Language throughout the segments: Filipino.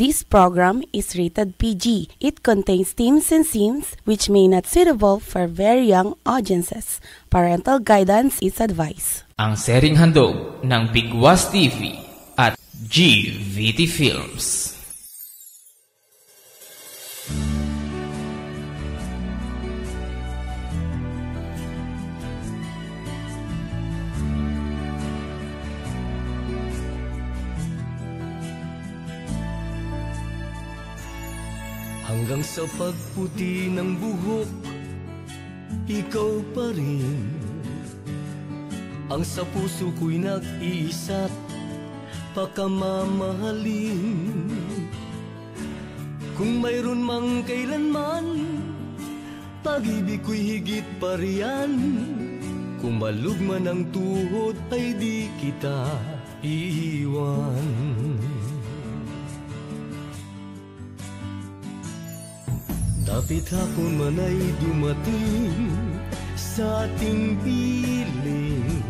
This program is rated PG. It contains themes and scenes which may not suitable for very young audiences. Parental guidance is advised. Ang sering handog ng Bigwas TV at GVT Films. Hanggang sa pagputi ng buhok, ikaw pa rin ang sa puso ko'y nag-iisa't pakamamahalin. Kung mayroon mang kailanman, pag-ibig ko'y higit pa riyan. Kung malugman ang tuhod ay di kita iiwan. Dapit hapon man ay dumating sa ating piling,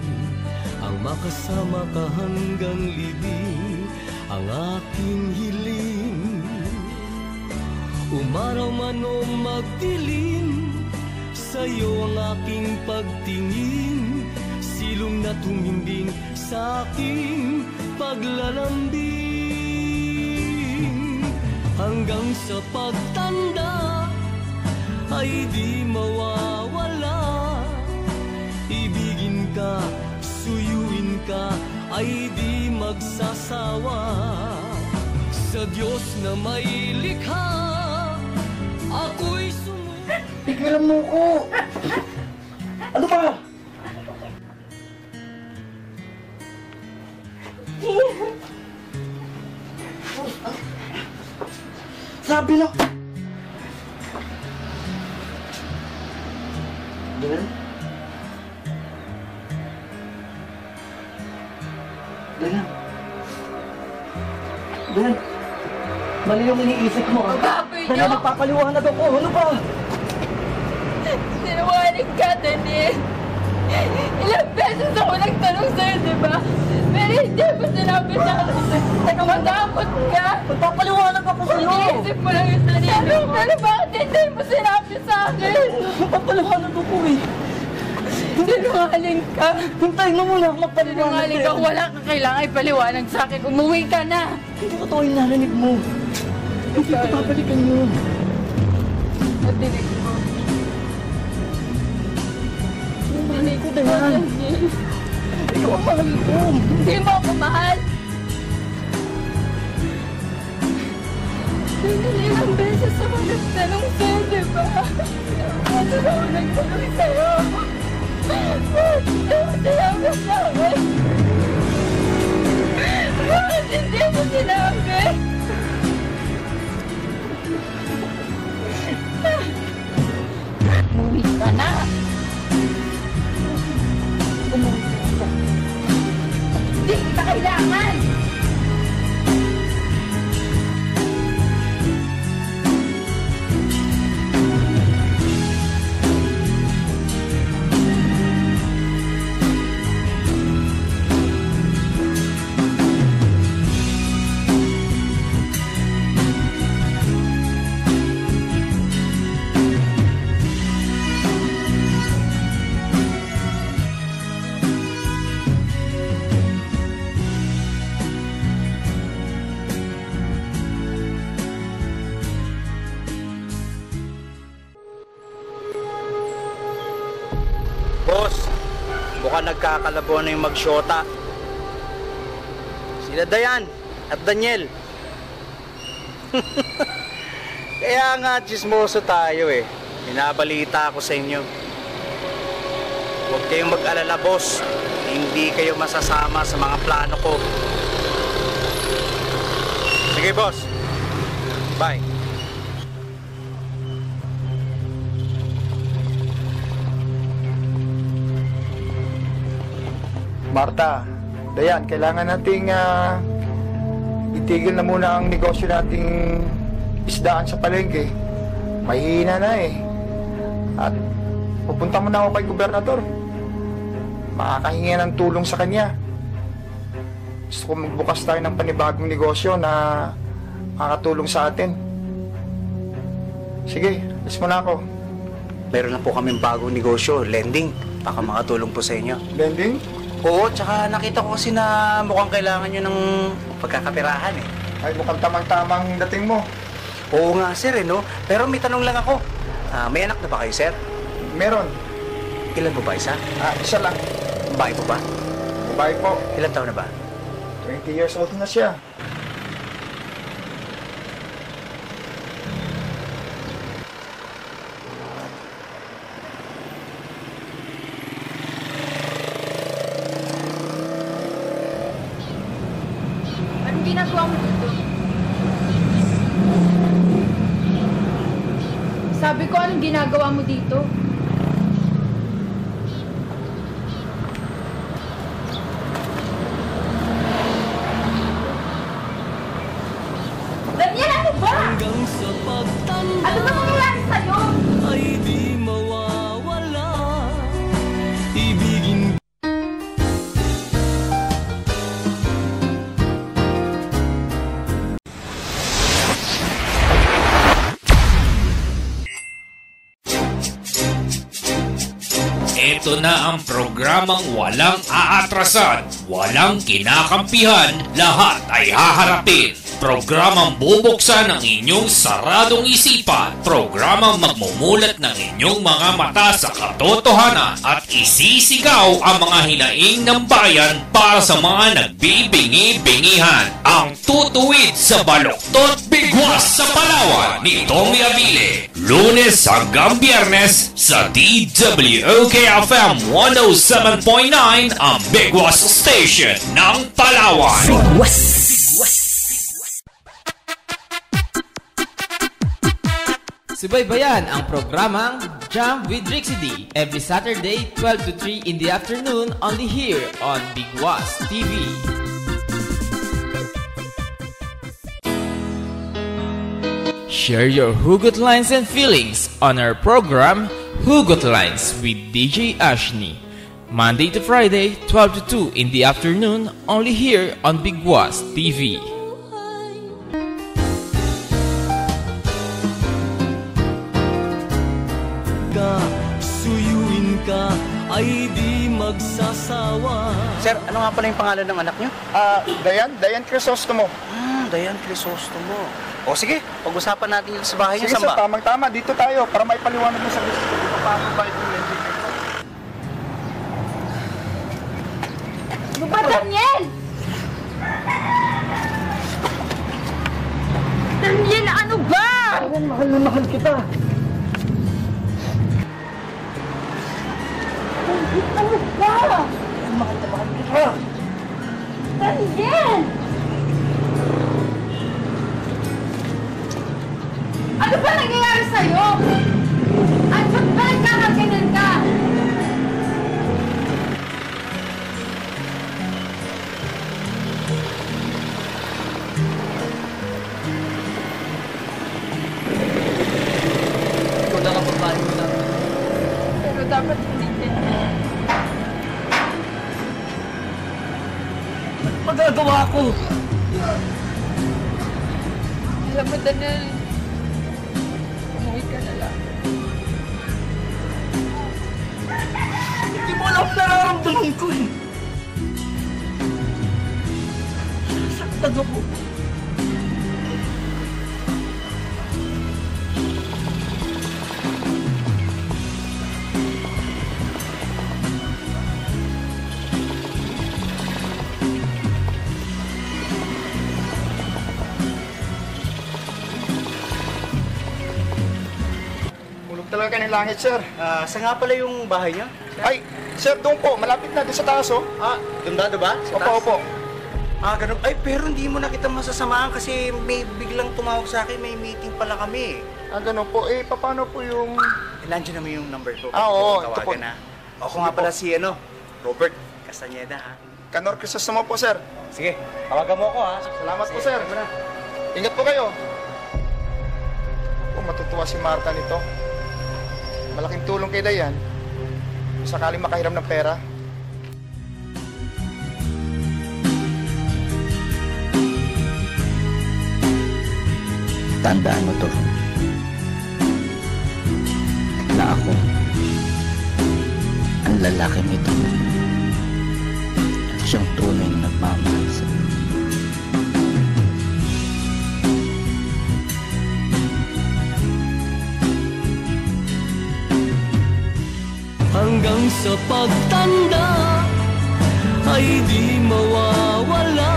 ang makasama ka hanggang libing, ang aking hiling. Umaraw man o magdilim, sa'yo ang aking pagtingin, silong na tumimbing sa aking paglalambing. Hanggang sa pagtanda ay di mawawala, ibigin ka, suyuin ka, ay di magsasawa. Sa Diyos na may likha, ako'y sumunod. Tigilan mo ko! Ano ba? Sabi lang! Dayan? Dayan? Dayan? Mali yung iniisip mo, ha? Dayan, nagpapaliwanag ako. Ano ba? Sinungaling ka, Daniel. Ilang beses ako nagtanong sa'yo, di ba? Pero hindi mo sinabi sa akin. Nagmatakot ka. Nagpapaliwanag ako sa'yo. Iniisip mo lang yung sarili mo. Pero bakit hindi mo sinabi sa akin? Nagpapaliwanag ako eh. Sinungaling ka. Hintayin mo muna ako magpaliwanag. Sinungaling ka. Wala kang kailangan ipaliwanag sa akin. Umuwi ka na. Hindi totoo yung narinig mo. Hindi ko papalikan yun. Nadinig mo. Hindi ko dayan. Ikaw ang mahal ko. Hindi mo ako mahal. Ilang beses ako nagtanong sa'yo, di ba? Ano na ako nagtanong sa'yo? Bakit hindi mo sinabi sa akin? Bakit hindi mo sinabi? Umuwi ka na. Umuwi ka. Hindi kita kailangan! Boss, mukhang nagkakalabuan na yung magsyota. Sila Dayan at Daniel. Kaya nga chismoso tayo eh. Binabalita ako sa inyo. Huwag kayong mag-alala, boss. Hindi kayo masasama sa mga plano ko. Sige, boss. Bye. Marta, Dayan, kailangan nating itigil na muna ang negosyo nating isdaan sa palengke. Mahihina na eh. At pupunta muna ako kay gobernador. Makakahingi ng tulong sa kanya. Gusto ko magbukas tayo ng panibagong negosyo na makakatulong sa atin. Sige, alis mo na ako. Meron na po kaming bagong negosyo, lending. Baka makatulong po sa inyo. Lending? Oo, tsaka nakita ko kasi na mukhang kailangan nyo ng pagkakapirahan eh. Ay, mukhang tamang-tamang dating mo. Oo nga sir no? Pero may tanong lang ako. May anak na ba kayo sir? Meron. Ilan po ba isa? Isa lang. Babae po ba? Babae po. Ilan taon na ba? 20 years old na siya. Anong ginagawa mo dito? Sabi ko, anong ginagawa mo dito? Daniel, ano ba? Hanggang sa pagtanda Ano ba nangyayari sa'yo? ay di mawawala. Ibigin Ito na ang programang walang aatrasan, walang kinakampihan, lahat ay haharapin. Programang bubuksan ng inyong saradong isipan. Programang magmumulat ng inyong mga mata sa katotohanan at isisigaw ang mga hinaing ng bayan para sa mga nagbibingi-bingihan. Ang tutuwid sa baluktot bigwas sa Palawan ni Tommy Avile. Lunes hanggang Biyernes sa DWOKFM 107.9 ang Bigwas Station ng Palawan. Subaybayan ang programang Jam with Rixie D every Saturday 12 to 3 in the afternoon only here on Bigwas TV. Share your hugot lines and feelings on our program Hugot Lines with DJ Ashni. Monday to Friday 12 to 2 in the afternoon only here on Bigwas TV. suyuin ka ay di magsasawa. Sir, ano nga pala yung pangalan ng anak nyo? Dayan Crisostomo. Dayan Crisostomo. O sige, pag-usapan natin yung sa bahay niyo. Sige Saan sir, ba? tamang-tama. Dito tayo para may paliwanag mo sa gusto. Paano ba itong lending? Ano ba, Daniel? Daniel, ano ba? Mahal na mahal kita. Ano ba? Mahal na mahal kita. Daniel! Ano ba nangyayari sa'yo? At ba't ba nagkakaganyan ka? Ikaw na kapag mahal mo na. Pero dapat hindi din. Magagawa ko. Alam mo, Daniel, umuwi ka na lang. Hindi mo alam nararamdaman ko eh. Saktan ako. Hulog talaga ng langit, sir. Saan nga pala yung bahay niyo? Ay, sir, doon po. Malapit na doon sa taas, oh. Dundado ba? Sa Opo, taas? opo. Ganun. Ay, pero hindi mo na kita masasamahan kasi may biglang tumawag sa akin, may meeting pala kami. Ganun po. Paano po yung... Nandiyan naman yung number ko. Oo, ito po. Tawagan na. Ako nga pala si Robert Castaneda, ha? Kanor Crisostomo po, sir. Sige, tawagan mo ako, ha? Salamat po, sir. Ingat po kayo. Matutuwa si Marta nito. Malaking tulong kay Dayan. Sakaling makahiram ng pera. Tandaan mo to. Na ako ang lalaki nito. At siyang tunay na nagmamahal sa'yo. Hanggang sa pagtanda ay di mawawala.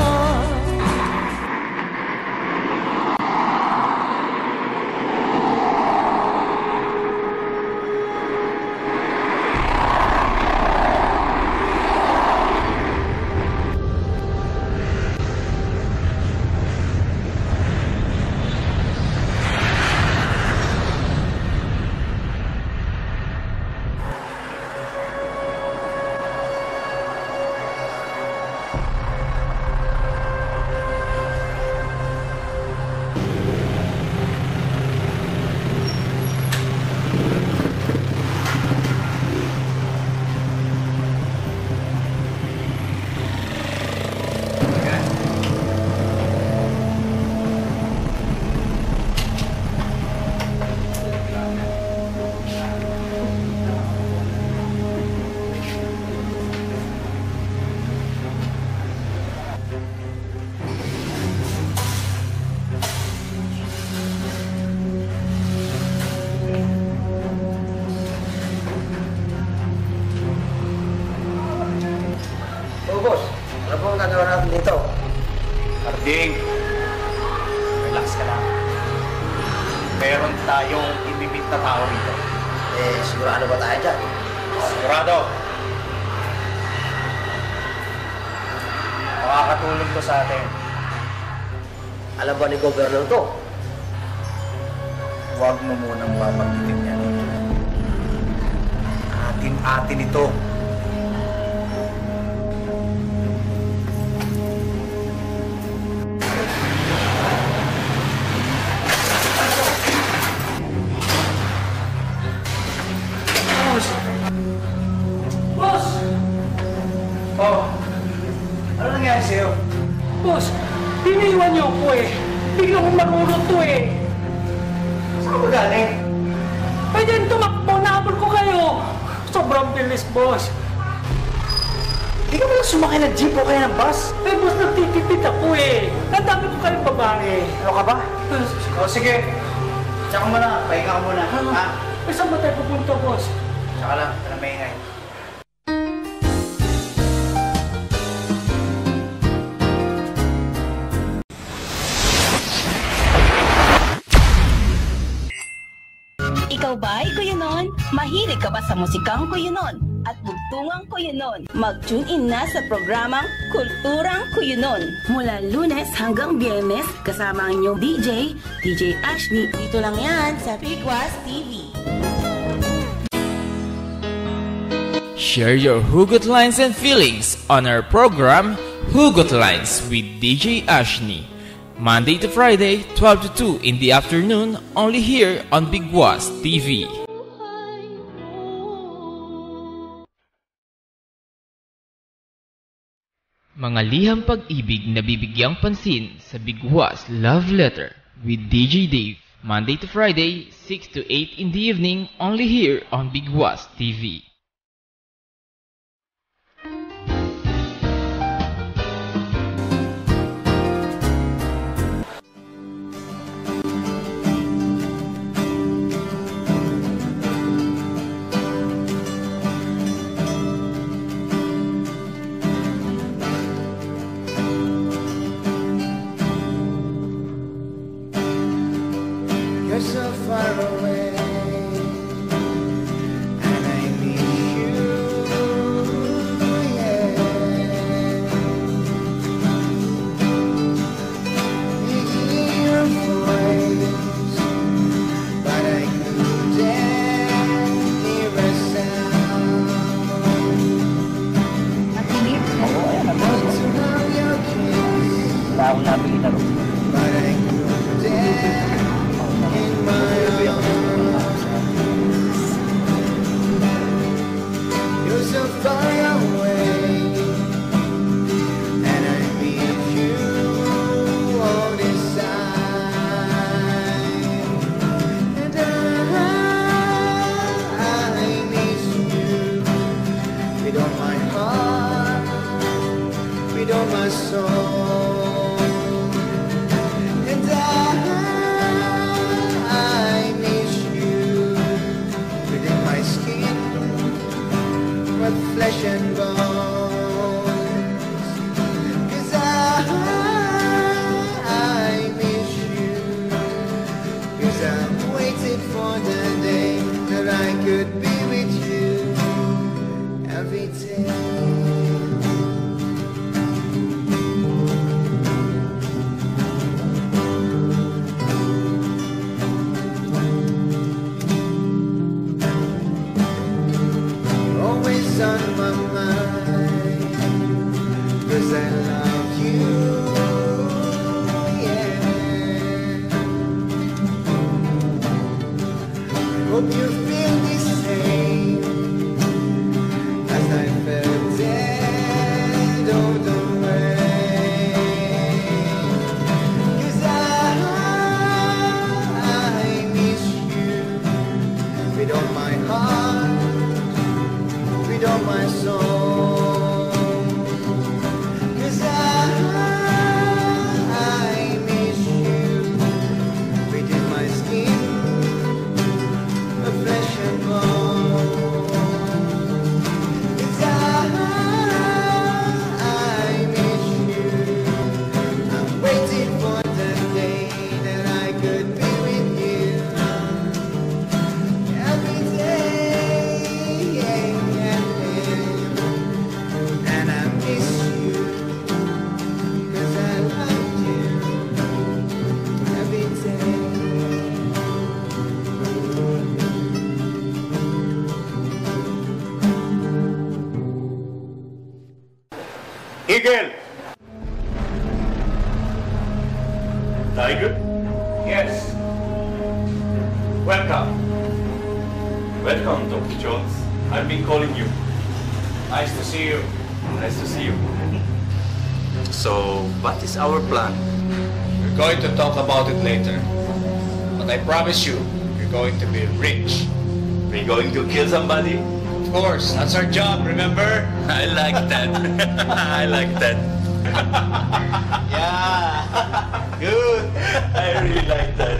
Boss, ano po ang gagawa natin dito? Harding, relax ka lang. Meron tayong imimit na tao rito. Sigurado ba tayo dyan? Sigurado. Makakatulong to sa atin. Alam ba ni Governor to? Huwag mo munang babanggitin yan. Atin-atin ito. Boss! Oh, ano nangyari sa'yo? Boss, iniwan niyo ako eh. Biglang marunod to eh. Saan ka galing? Pwede rin tumakbo, nahabol ko kayo. Sobrang bilis, boss. Hindi ka ba lang sumakay ng jeep o kaya ng bus? Eh, boss, nagtitipid ako eh. Nandami ko kayong babae. Ano ka ba? O sige, tsaka mo na, pahinga ka muna. Ha? Eh, saan ba tayo pupunta, boss? Tsaka lang, para maingay. Ikaw ba ay Kuyunon? Mahilig ka ba sa musikang Kuyunon at bugtungang Kuyunon? Mag-tune in na sa programang Kulturang Kuyunon. Mula Lunes hanggang Biyernes, kasama ang inyong DJ Ashley. Dito lang yan sa Bigwas TV. Share your Hugot lines and feelings on our program, Hugot Lines with DJ Ashni. Monday to Friday, 12 to 2 in the afternoon, only here on Bigwas TV. Mga liham pag-ibig na bibigyang pansin sa Bigwas Love Letter with DJ Dave. Monday to Friday, 6 to 8 in the evening, only here on Bigwas TV. You're so far away, and I need you, yeah. Hear your voice, but I couldn't hear a sound. Oo, ayan na boss. To know your kiss, Wala akong nabili na rin. but I couldn't in my arms. You're so far away, and I need you all this time. my soul. And I miss you within my skin, with flesh and bones. 'Cause I miss you, 'cause I'm waiting for the day that I could be with you every day. Always on my mind, 'cause I love you, yeah. Hope you feel the same as I felt dead all the way. 'Cause I miss you with all my heart, with all my soul. 'Cause I miss you within my skin, a flesh and bone. 'Cause I miss you. I'm waiting for the day that I could be with you every day, and I miss you 'cause I love you every day. Eagle! Tiger? Yes. Welcome. Welcome, Dr. Jones. I've been calling you. Nice to see you. Nice to see you. So, what is our plan? We're going to talk about it later. But I promise you, you're going to be rich. We're going to kill somebody? Of course, that's our job, remember? I like that. I like that. Yeah. Good. I really like that.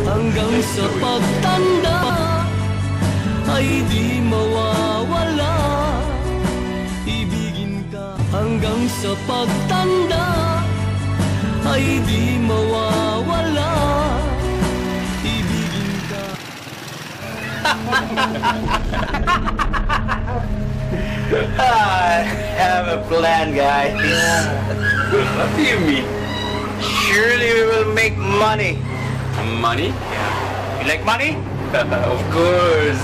Hanggang sa pagtanda ay di mawawala. Ibigin ka hanggang sa pagtanda ay di mawawala. Ibigin ka. I have a plan, guys. What do you mean? Surely we will make money. Money? Yeah. You like money? Of course.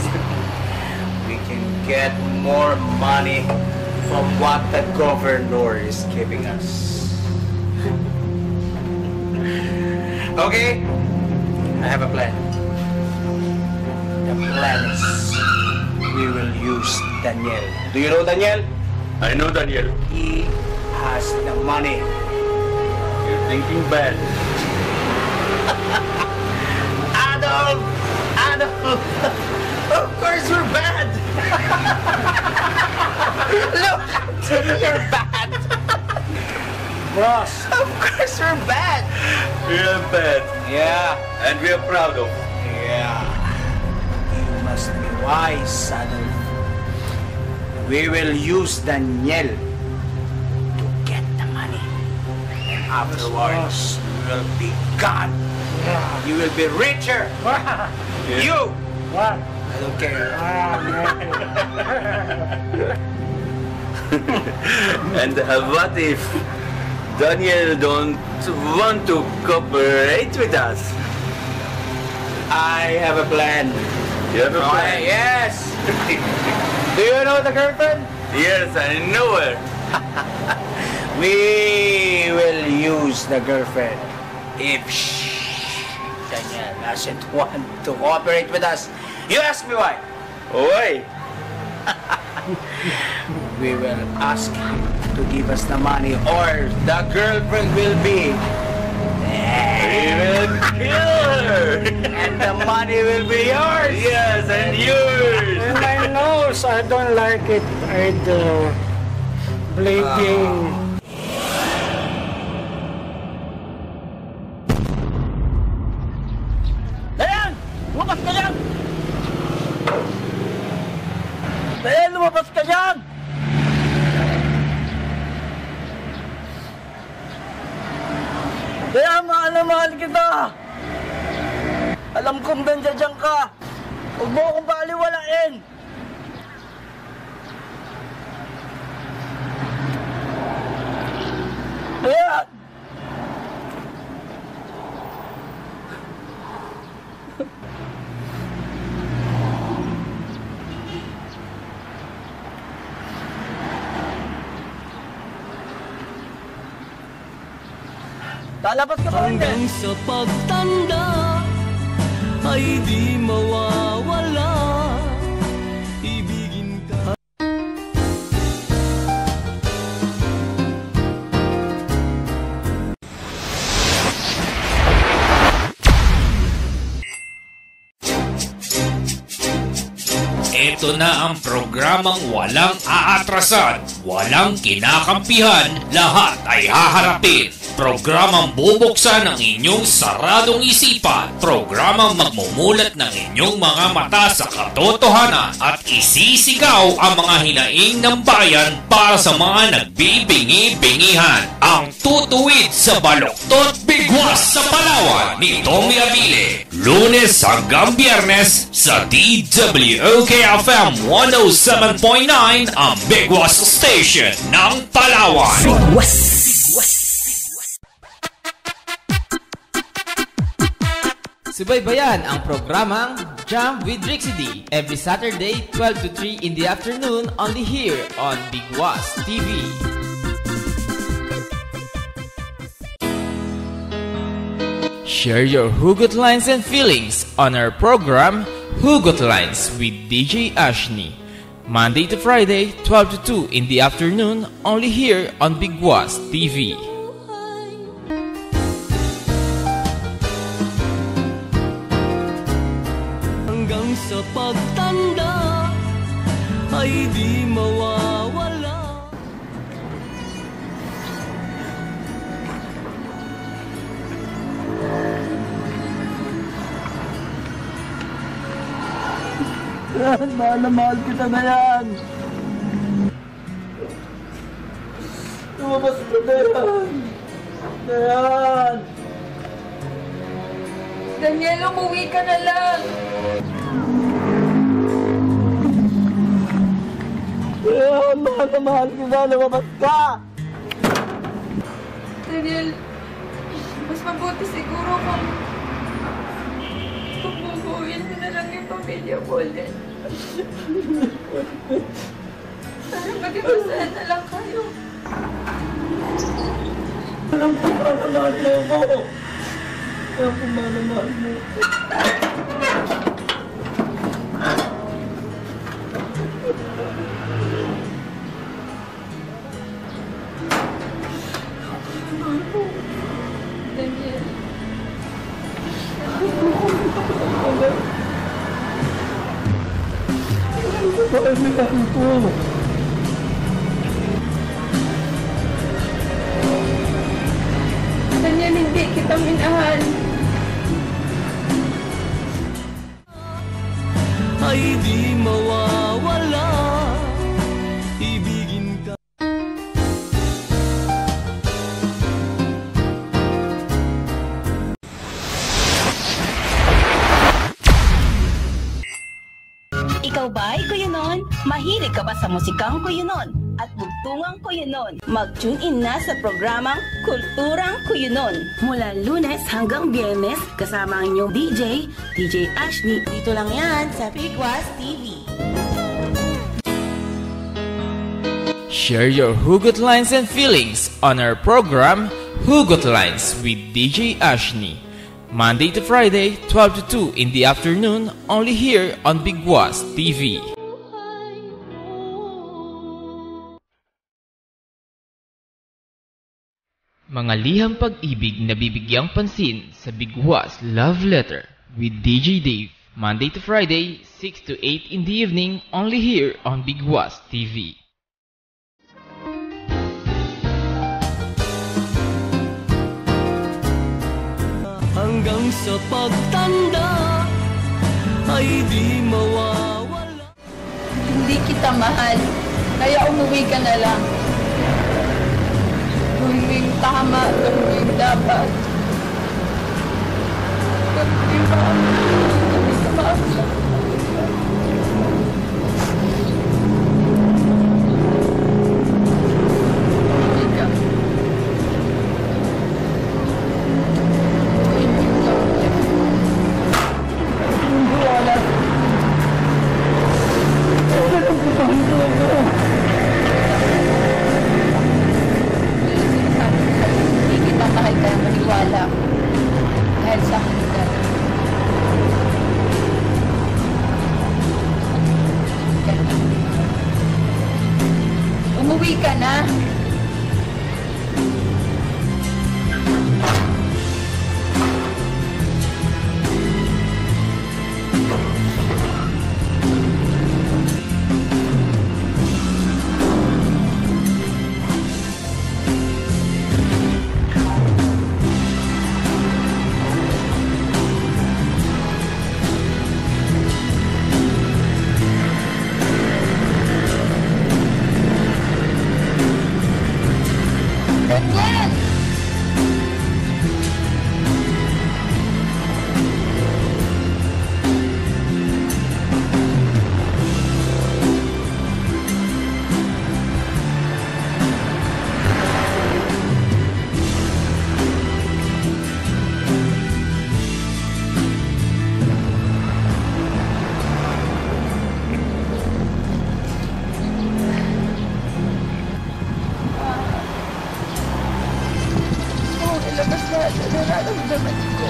We can get more money from what the governor is giving us. Okay? I have a plan. The plan is we will use Daniel. Do you know Daniel? I know Daniel. He has the money. You're thinking bad. Adolf! Adolf! Of course we're bad! Look! You're bad! Boss! Of course we're bad! We're bad. Yeah. And we are proud of. Yeah. You must be wise, Adolf. We will use Daniel to get the money. And afterwards, we will be gone. Yeah. You will be richer. You! What? I don't care. And what if Daniel don't want to cooperate with us? I have a plan. You have a plan? Yes! Do you know the girlfriend? Yes, I know her. We will use the girlfriend if Daniel doesn't want to cooperate with us. You ask me why? Why? We will ask him to give us the money or the girlfriend will be. We will kill her. And the money will be yours. Yes, and yours. And my nose, I don't like it. I'd bleeding. na mahal kita. Alam kong nandiyan ka. Huwag mo akong baliwalain. Ayan! Lalabas ka pa rin. Hanggang sa pagtanda ay di mawawala. Ibigin ka. Ito na ang programang walang aatrasan, walang kinakampihan, lahat ay haharapin. Programang bubuksan ang inyong saradong isipan. Programang magmumulat ng inyong mga mata sa katotohanan at isisigaw ang mga hinaing ng bayan para sa mga nagbibingi-bingihan. Ang tutuwid sa baluktot bigwas sa Palawan ni Tommy Abile. Lunes hanggang Biyernes sa DWOKFM 107.9 ang Bigwas Station ng Palawan. Subaybayan ang programang Jam with Rixie D every Saturday 12 to 3 in the afternoon only here on Bigwas TV. Share your hugot lines and feelings on our program Hugot Lines with DJ Ashni. Monday to Friday 12 to 2 in the afternoon only here on Bigwas TV. Sa pagtanda ay di mawawala. Yan, mahal na mahal kita na yan. Lumabas ka na yan. Yan. Daniel, umuwi ka na lang. Yan, mahal na mahal kita. Lumabas ka. Daniel, mas mabuti siguro kung bubuuin mo na lang yung pamilya mo ulit. Para mag-ibasahan na lang kayo. Alam ko mahal na mahal mo ako. Alam ko mahal na mahal mo. Daniel. Daniel, hindi kita minahal. Ay di mawawala. Ibigin ka. Ikaw ba ay kuyanon? Mahilig ka ba sa musikang kuyanon at bugtungang kuyanon? Mag-tune in na sa programang Kulturang Kuyunon. Mula Lunes hanggang Biyernes, kasama ang inyong DJ Ashni. Dito lang yan sa Bigwas TV. Share your hugot lines and feelings on our program Hugot Lines with DJ Ashni. Monday to Friday, 12 to 2 in the afternoon, only here on Bigwas TV. Mga liham pag-ibig na bibigyang pansin sa Bigwas Love Letter with DJ Dave. Monday to Friday, 6 to 8 in the evening, only here on Bigwas TV. Hanggang sa pagtanda ay di mawawala. Hindi kita mahal. Kaya umuwi ka na lang. Gawin mo yung tama, gawin mo yung dapat. Umuwi ka na. Ilabas lahat na nararamdaman ko.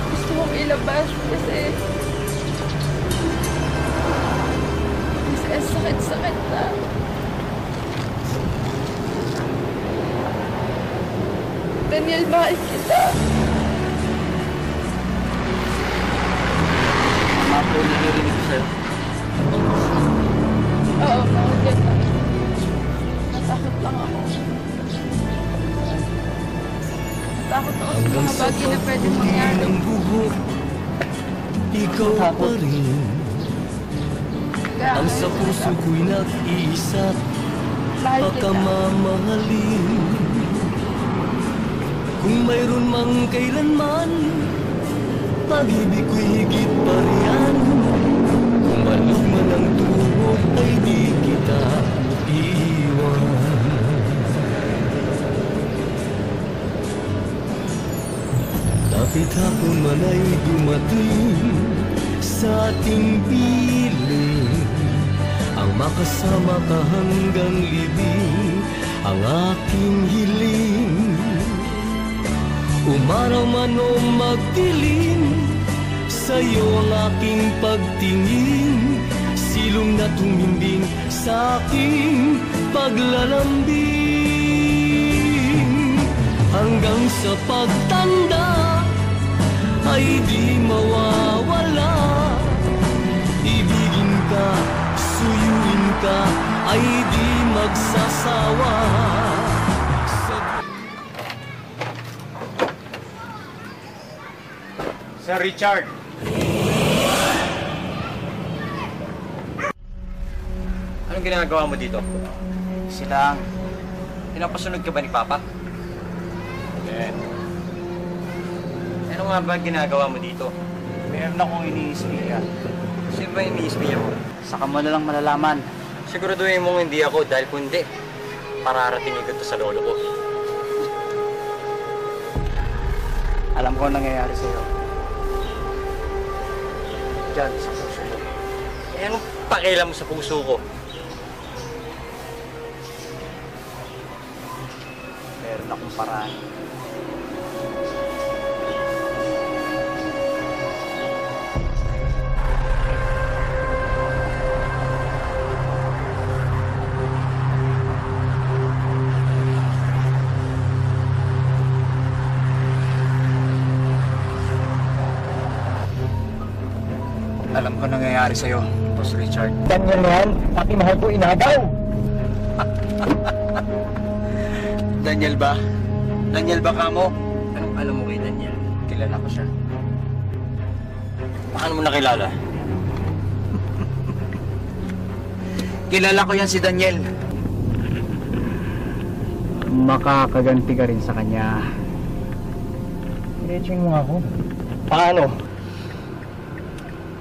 Gusto kong ilabas kasi sakit-sakit na. Daniel, mahal kita. Tama po narinig ko sa'yo. Oo, mahal kita. Natakot lang ako. Natakot ako sa mga bagay na pwede mangyari. Ikaw pa rin ang sa puso ko'y nag-iisa't pagkamamahalin. Kung mayroon mang kailanman, pag-ibig ko'y higit pa riyan. Kung malug man ang tuhod ay di kita iiwan. Kapit hapon man ay dumating sa ating piling, ang makasama ka hanggang libing ang aking hiling. Umaraw man o magdilim, sa'yo ang aking pagtingin, silong na tumimbing sa aking paglalambing. Hanggang sa pagtanda ay di mawawala, ibigin ka, suyuin ka, ay di magsasawa. Sir Richard! Anong ginagawa mo dito? Silang, pinapasunod ka ba ni Papa? Eh. Ano nga ba ginagawa mo dito? Meron akong iniispiya. Sino ba iniispiya mo? Saka mo na lang malalaman. Siguraduhin mong hindi ako dahil kundi pararatingin ko ito sa lolo ko. Alam ko ang nangyayari sa'yo. Diyan, sa puso mo. Eh, anong pakialam mo sa puso ko? Meron akong paraan. Alam ko nangyayari sa'yo, Boss Richard. Daniel na yan, aking mahal ko inagaw. Daniel ba? Daniel ba kamo? Anong alam mo kay Daniel? Kilala ko siya. Paano mo nakilala? Kilala ko yan si Daniel. Makakaganti ka rin sa kanya. Diretsuin mo nga ako. Paano?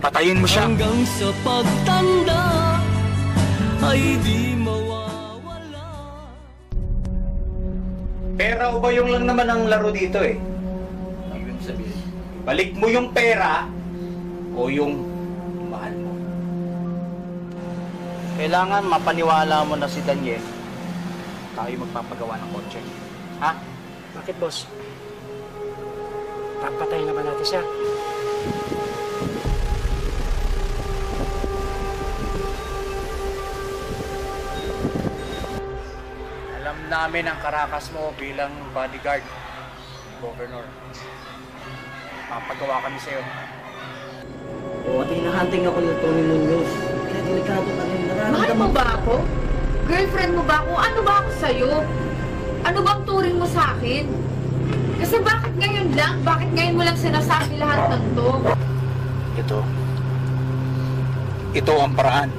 Patayin mo siya. Hanggang sa pagtanda ay di mawawala. Pera o ba yung lang naman ang laro dito eh? Ang sabihin. Balik mo yung pera o yung mahal mo. Kailangan mapaniwala mo na si Daniel. Tayo magpapagawa ng kotse. Ha? Bakit, boss? Papatayin na ba natin siya? Alam namin ang karakas mo bilang bodyguard, Governor. Papagawa kami sa'yo. Oo, at hinahunting ako ng Tony Munoz. Kaya delikado ka rin. Mahal mo ba ako? Girlfriend mo ba ako? Ano ba ako sa'yo? Ano bang turing mo sa akin? Kasi bakit ngayon lang? Bakit ngayon mo lang sinasabi lahat ng to? Ito ang paraan.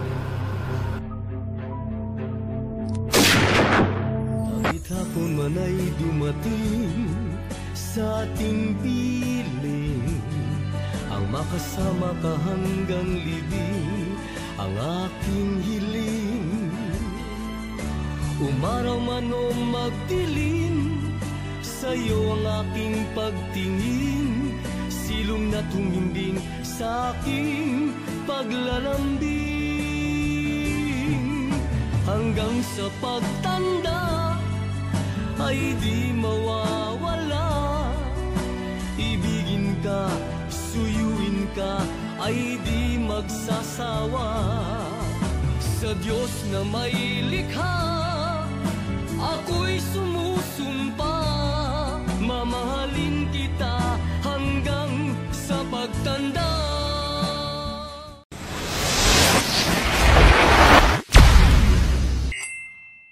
Kahit hapon man ay dumating sa ating piling, ang makasama ka hanggang libing ang aking hiling. Umaraw man o magdilim, sa'yo ang aking pagtingin, silong na tumimbing sa aking paglalambing. Hanggang sa pagtanda ay di mawawala, ibigin ka, suyuin ka, ay di magsasawa. Sa Diyos na may likha